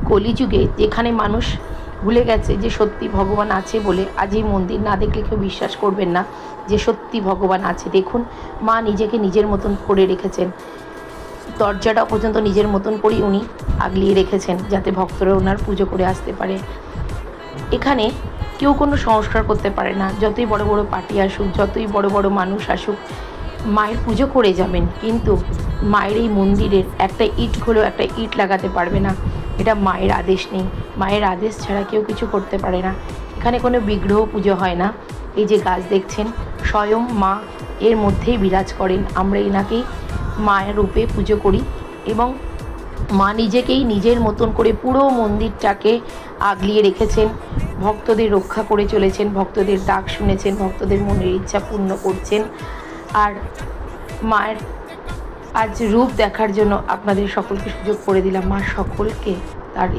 কলিযুগে যেখানে মানুষ ভুলে গেছে যে সত্যি ভগবান আছে বলে, আজ এই মন্দির না দেখলে কেউ বিশ্বাস করবেন না যে সত্যি ভগবান আছে। দেখুন, মা নিজেকে নিজের মতন করে রেখেছেন, দরজাটা পর্যন্ত নিজের মতন করেই উনি আগলিয়ে রেখেছেন যাতে ভক্তরা ওনার পুজো করে আসতে পারে। এখানে কেউ কোনো সংস্কার করতে পারে না, যতই বড় বড় পার্টি আসুক, যতই বড় বড় মানুষ আসুক, মায়ের পুজো করে যাবেন, কিন্তু মায়ের এই মন্দিরের একটা ইট হলেও একটা ইট লাগাতে পারবে না। এটা মায়ের আদেশ নেই, মায়ের আদেশ ছাড়া কেউ কিছু করতে পারে না। এখানে কোনো বিগ্রহ পুজো হয় না। এই যে গাছ দেখছেন, স্বয়ং মা এর মধ্যেই বিরাজ করেন। আমরা এনাকেই মায়ের রূপে পুজো করি এবং মা নিজেকেই নিজের মতন করে পুরো মন্দিরটাকে আগলিয়ে রেখেছেন, ভক্তদের রক্ষা করে চলেছেন, ভক্তদের ডাক শুনেছেন, ভক্তদের মনের ইচ্ছা পূর্ণ করছেন। আর মায়ের আজ রূপ দেখার জন্য আপনাদের সকলকে সুযোগ করে দিলাম। মা সকলকে তার